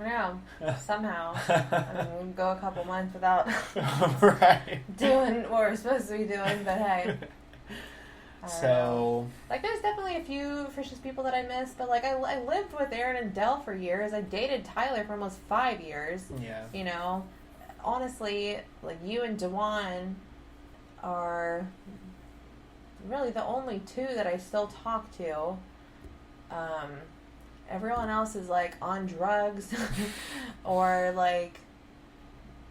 never know. Somehow. I mean, we can go a couple months without doing what we're supposed to be doing, but hey. So... Like, there's definitely a few vicious people that I miss, but, like, I lived with Erin and Dell for years. I dated Tyler for almost 5 years. Yeah. You know? Honestly, like, you and Dewan are really the only two that I still talk to. Everyone else is, like, on drugs or, like,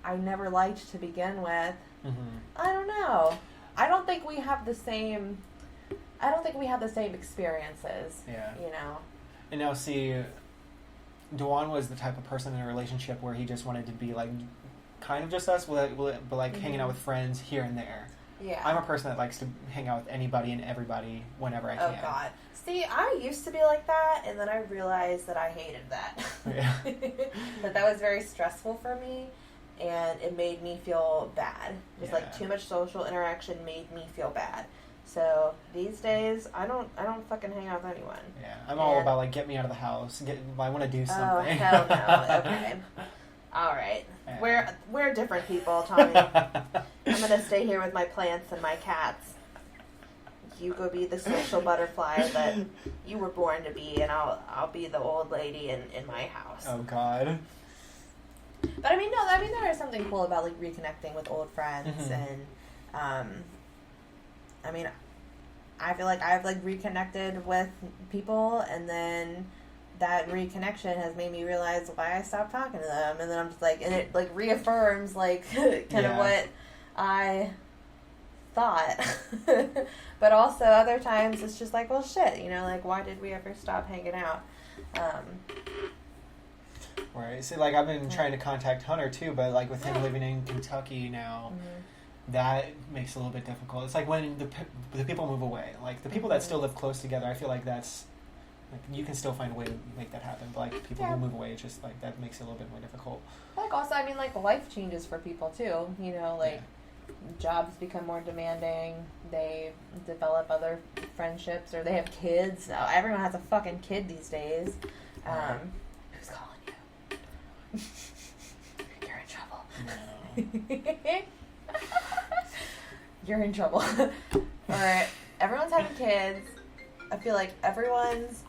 I never liked to begin with. Mm-hmm. I don't know. I don't think we have the same experiences. Yeah. You know? And now, see, Dewan was the type of person in a relationship where he just wanted to be, like, kind of just us, but like, hanging out with friends here and there. Yeah. I'm a person that likes to hang out with anybody and everybody whenever I can. Oh, God. See, I used to be like that, and then I realized that I hated that. Yeah. That was very stressful for me, and it made me feel bad. Just, like, too much social interaction made me feel bad. So, these days, I don't fucking hang out with anyone. Yeah. I'm all about, like, get me out of the house. I want to do something. Oh, hell no. Okay. All right. Yeah. We're different people, Tommy. I'm going to stay here with my plants and my cats. You go be the social butterfly that you were born to be, and I'll be the old lady in my house. Oh, God. But, there is something cool about, like, reconnecting with old friends, and, I feel like I've, like, reconnected with people, and then that reconnection has made me realize why I stopped talking to them, and then I'm just like, and it, like, reaffirms, like, kind of what I thought. But also other times it's just like, well, shit, you know, like, why did we ever stop hanging out? Right. See, like, I've been trying to contact Hunter too, but, like, with him living in Kentucky now, that makes it a little bit difficult. It's like when the people move away, like, the people that still live close together, I feel like that's, like, you can still find a way to make that happen, but, like, people who move away, it's just, like, that makes it a little bit more difficult. Like, also, like, life changes for people too, you know, like, jobs become more demanding, they develop other friendships, or they have kids. Now, everyone has a fucking kid these days. Who's calling you? You're in trouble. No. You're in trouble. Alright, everyone's having kids. I feel like everyone's,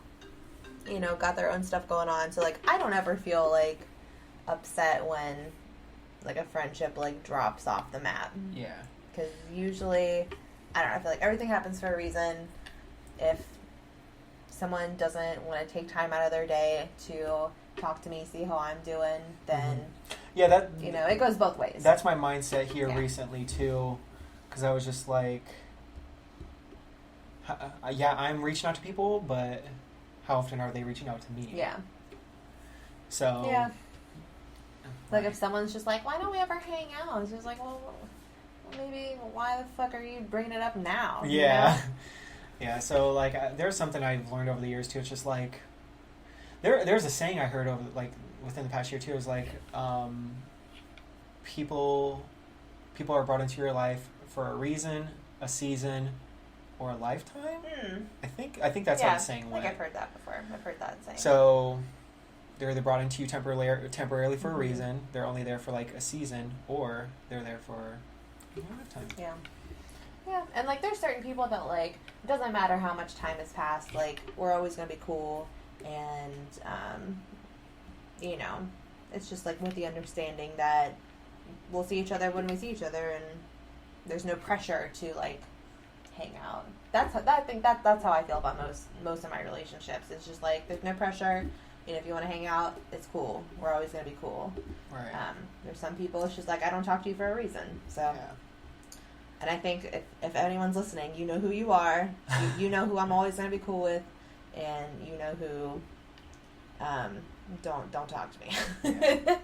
you know, got their own stuff going on, so, like, I don't ever feel, like, upset when, like, a friendship, like, drops off the map. Yeah. Because usually, I don't know, I feel like everything happens for a reason. If someone doesn't want to take time out of their day to talk to me, see how I'm doing, then, that, you know, it goes both ways. That's my mindset here recently, too, because I was just like, I'm reaching out to people, but how often are they reaching out to me? Yeah. So... Yeah. Like, if someone's just like, why don't we ever hang out? It's just like, well, maybe why the fuck are you bringing it up now? Yeah. You know? Yeah, so, like, there's something I've learned over the years, too. It's just, like, there's a saying I heard over, like, within the past year, too. Is like, people are brought into your life for a reason, a season, or a lifetime? I think that's how the saying went. I think I've heard that before. I've heard that saying. So... they're either brought into you temporarily for a reason, they're only there for, like, a season, or they're there for a lifetime. Yeah. Yeah, and, like, there's certain people that, like, it doesn't matter how much time has passed, like, we're always going to be cool, and, you know, it's just, like, with the understanding that we'll see each other when we see each other, and there's no pressure to, like, hang out. I think that's how I feel about most of my relationships. It's just, like, there's no pressure. You know, if you want to hang out, it's cool. We're always going to be cool. Right. There's some people, it's just like, I don't talk to you for a reason. So, yeah. And I think if anyone's listening, you know who you are. You know who I'm always going to be cool with. And you know who, don't talk to me. Yeah.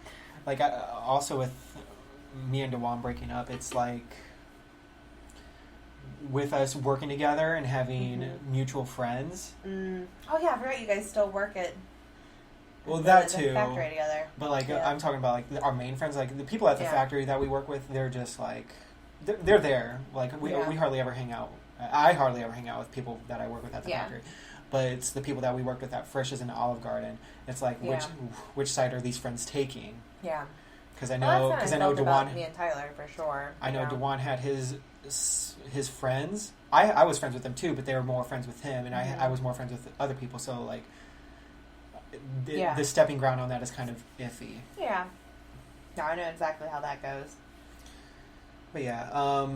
Like, also with me and Dewan breaking up, it's like, with us working together and having mutual friends. Oh, yeah, I forgot you guys still work at... Well, that too. The factory together. But, like, I'm talking about, like, our main friends, like, the people at the factory that we work with, they're just, like, they're there. Like, we hardly ever hang out. I hardly ever hang out with people that I work with at the factory. but it's the people that we worked with at Frisch's and Olive Garden. It's like, which side are these friends taking? Yeah. Because I know Dewan, me and Tyler for sure. I know Dewan had his friends. I was friends with them too, but they were more friends with him, and I was more friends with other people. So like, the stepping ground on that is kind of iffy. Yeah. No, I know exactly how that goes. But yeah,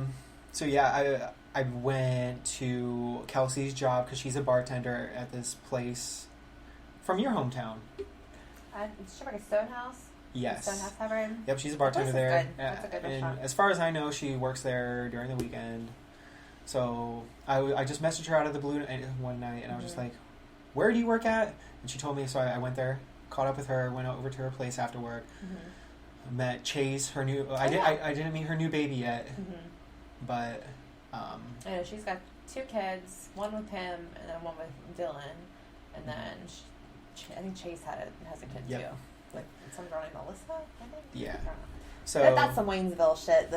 so yeah, I went to Kelsey's job because she's a bartender at this place from your hometown. It's like a Stonehouse. Yes. Stonehouse Tavern. Yep, she's a bartender there. Good. That's a good restaurant. And as far as I know, she works there during the weekend. So I just messaged her out of the blue one night, and I was just like, "Where do you work at?" And she told me, so I went there, caught up with her, went over to her place after work, met Chase, her new. I didn't meet her new baby yet, but. I know she's got 2 kids, one with him and then one with Dylan, and then I think Chase has a kid too, like some girl named Melissa, I think. Yeah. So that's some Waynesville shit.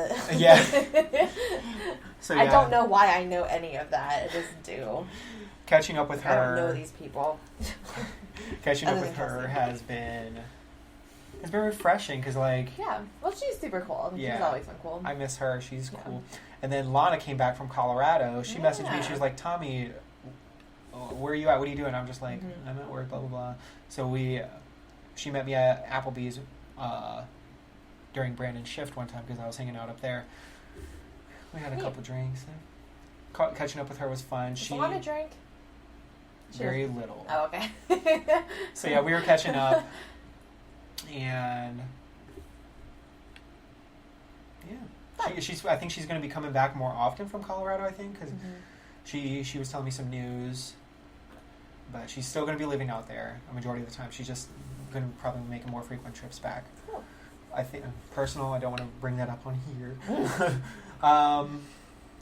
So I don't know why I know any of that. I just do. Catching up with her. I don't know these people. Catching up with her has been refreshing because well, she's super cool. She's always been cool. I miss her. She's cool. And then Lana came back from Colorado. She messaged me. She was like, "Tommy, where are you at? What are you doing?" I'm just like, "I'm at work, blah blah blah." So she met me at Applebee's during Brandon's shift one time because I was hanging out up there. We had a couple drinks. Catching up with her was fun. She want to drink? Very little. Oh, okay. So yeah, we were catching up, and I think she's going to be coming back more often from Colorado. I think because she was telling me some news, but she's still going to be living out there a majority of the time. She's just going to probably make more frequent trips back. Cool. I think personal. I don't want to bring that up on here.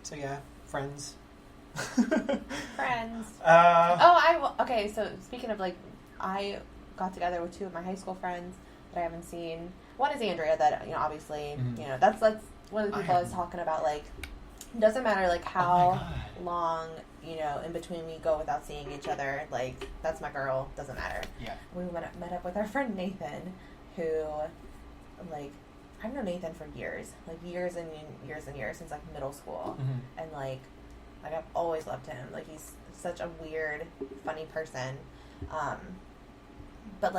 So yeah, friends. Friends. Okay. So speaking of I got together with 2 of my high school friends that I haven't seen. One is Andrea. That obviously that's one of the people I was talking about. Doesn't matter how long in between we go without seeing each other. That's my girl. Doesn't matter. Yeah. We met up with our friend Nathan, who I've known Nathan for years, years and years and years since middle school, and I've always loved him. He's such a weird, funny person, but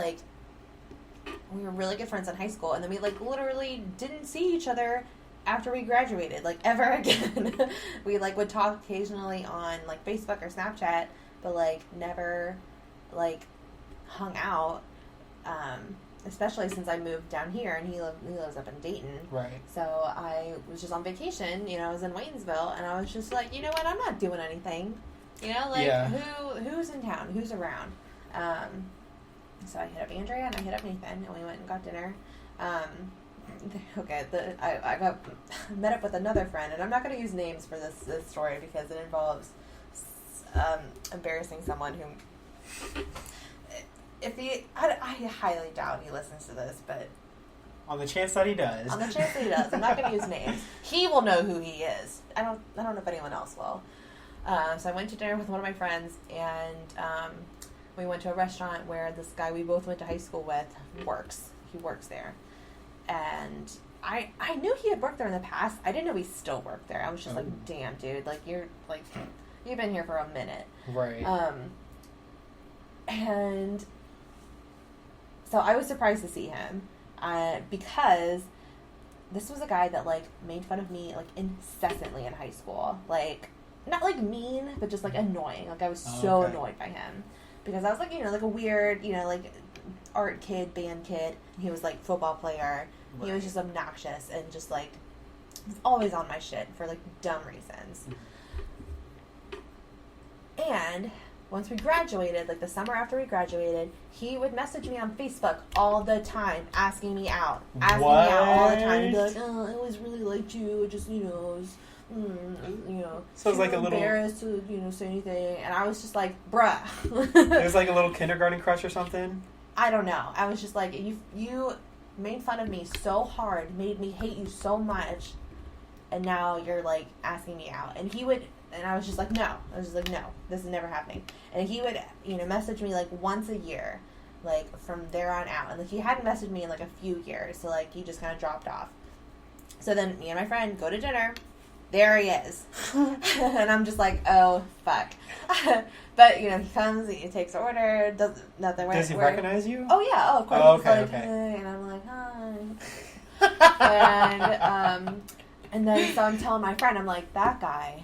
we were really good friends in high school, and then we literally didn't see each other after we graduated ever again. We would talk occasionally on Facebook or Snapchat, but never hung out. Especially since I moved down here and he lives up in Dayton. Right. So I was just on vacation, I was in Waynesville, and I was just like, you know what, I'm not doing anything. Who's in town? Who's around? So I hit up Andrea and I hit up Nathan and we went and got dinner. I got met up with another friend, and I'm not going to use names for this story because it involves embarrassing someone who... I highly doubt he listens to this, but on the chance that he does, I'm not going to use names. He will know who he is. I don't know if anyone else will. So I went to dinner with one of my friends, and we went to a restaurant where this guy we both went to high school with works. He works there, and I knew he had worked there in the past. I didn't know he still worked there. I was just damn, dude, you've been here for a minute, right? And so I was surprised to see him because this was a guy that made fun of me incessantly in high school. Not mean, but just annoying. I was so annoyed by him because I was a weird, art kid, band kid. And he was football player. Right. He was just obnoxious and just was always on my shit for dumb reasons. And once we graduated, the summer after we graduated, he would message me on Facebook all the time, asking me out all the time. He'd be like, "Oh, I always really liked you. Just, I was, so it was a little embarrassed to, say anything." And I was just like, "Bruh." It was a little kindergarten crush or something. I don't know. I was just like, you made fun of me so hard, made me hate you so much, and now you're asking me out. And he would. And I was just like, no. I was just like, no, this is never happening. And he would, message me, like, once a year, like, from there on out. And, like, he hadn't messaged me in, like, a few years. So, like, he just kind of dropped off. So then me and my friend go to dinner. There he is. And I'm just like, oh, fuck. But, he comes, he takes the order, does nothing. Does he recognize you? Oh, yeah. Oh, of course. Oh, He's like, okay. hey, and I'm like, hi. And then so I'm telling my friend, I'm like, that guy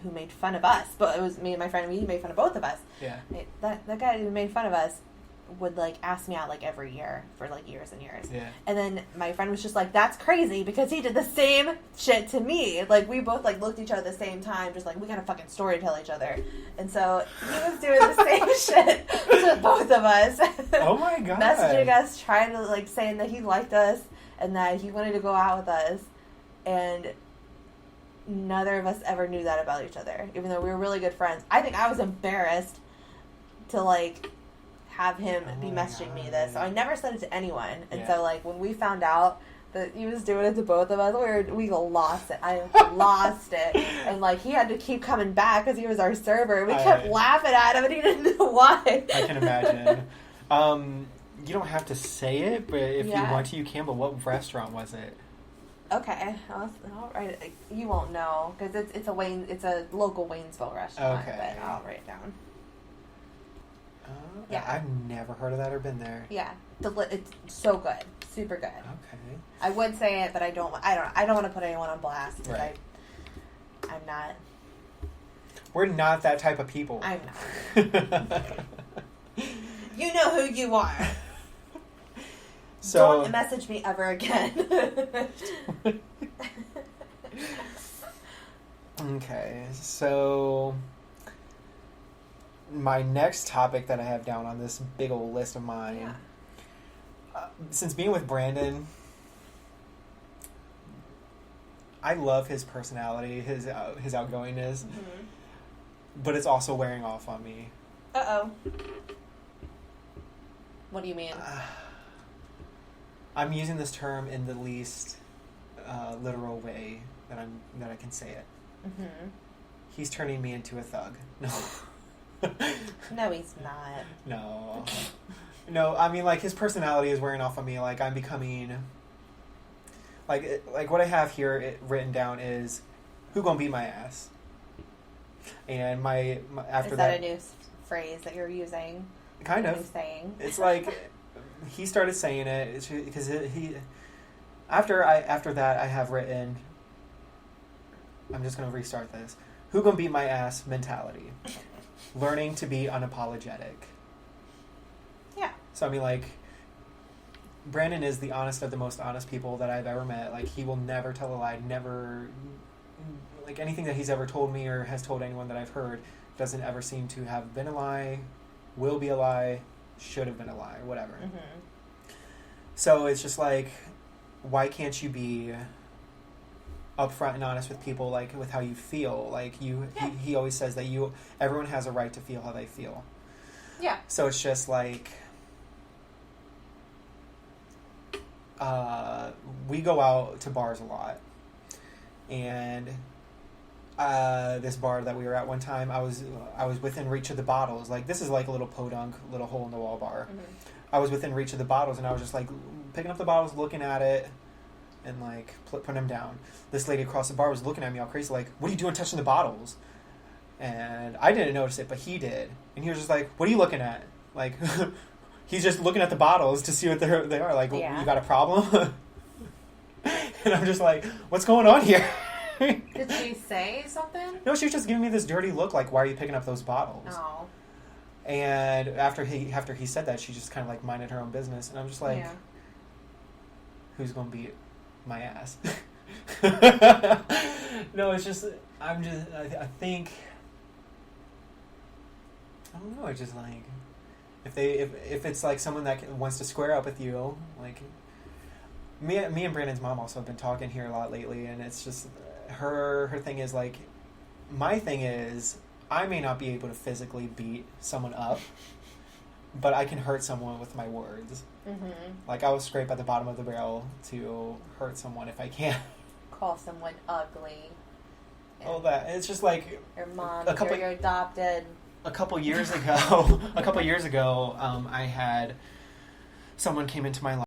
who made fun of us, but it was me and my friend, we made fun of both of us. Yeah. That guy who made fun of us would, like, ask me out, like, every year for, like, years and years. Yeah. And then my friend was just like, that's crazy, because he did the same shit to me. Like, we both, like, looked at each other at the same time, just like, we gotta fucking story tell each other. And so he was doing the same shit to both of us. Oh my god. Messaging us, trying to, like, saying that he liked us and that he wanted to go out with us. And neither of us ever knew that about each other, even though we were really good friends. I think I was embarrassed to, like, have him be messaging me this. So I never said it to anyone. And so, like, when we found out that he was doing it to both of us, we lost it. I lost it. And, like, he had to keep coming back because he was our server. We kept laughing at him, and he didn't know why. I can imagine. You don't have to say it, but if you want to, you can. But what restaurant was it? Okay, I'll write it. You won't know because it's a local Waynesville restaurant. Okay, but I'll write it down. Yeah, I've never heard of that or been there. Yeah, it's so good, super good. Okay. I would say it, but I don't want to put anyone on blast. Right. I'm not. We're not that type of people. I'm not. You know who you are. So, don't message me ever again. Okay, so my next topic that I have down on this big old list of mine, since being with Brandon, I love his personality, his outgoingness, but it's also wearing off on me. Uh-oh. What do you mean? I'm using this term in the least literal way that I can say it. Mm-hmm. He's turning me into a thug. No. No, he's not. No. No, I mean, like, his personality is wearing off on me. Like, I'm becoming... Like what I have here written down is, who gonna beat my ass? And my after is that a new phrase that you're using? Kind of. New saying? It's like, he started saying it, because he... After that, I have written... I'm just going to restart this. Who gonna beat my ass mentality. Learning to be unapologetic. Yeah. So, I mean, like, Brandon is the honest of the most honest people that I've ever met. Like, he will never tell a lie, never... Like, anything that he's ever told me or has told anyone that I've heard doesn't ever seem to have been a lie, will be a lie, should have been a lie, whatever. Mm-hmm. So it's just like, why can't you be upfront and honest with people, like, with how you feel? Like, he always says that everyone has a right to feel how they feel. Yeah. So it's just like, we go out to bars a lot, and this bar that we were at one time, I was within reach of the bottles. Like, this is like a little podunk, little hole in the wall bar. Mm-hmm. I was within reach of the bottles, and I was just like picking up the bottles, looking at it, and like putting them down. This lady across the bar was looking at me all crazy, like, "What are you doing touching the bottles?" And I didn't notice it, but he did, and he was just like, "What are you looking at?" Like, he's just looking at the bottles to see what they are. Like, Yeah. You got a problem? And I'm just like, what's going on here? Did she say something? No, she was just giving me this dirty look, like, why are you picking up those bottles? Oh. And after he said that, she just kind of like minded her own business, and I'm just like, who's gonna beat my ass? No, it's just I think, I don't know. It's just like, if it's like someone that wants to square up with you, like me and Brandon's mom also have been talking here a lot lately, and it's just her thing is like, my thing is, I may not be able to physically beat someone up, but I can hurt someone with my words. Mm-hmm. Like, I will scrape at the bottom of the barrel to hurt someone if I can. Call someone ugly all that. It's just like your mom, you're adopted. A couple years ago, I had someone came into my life.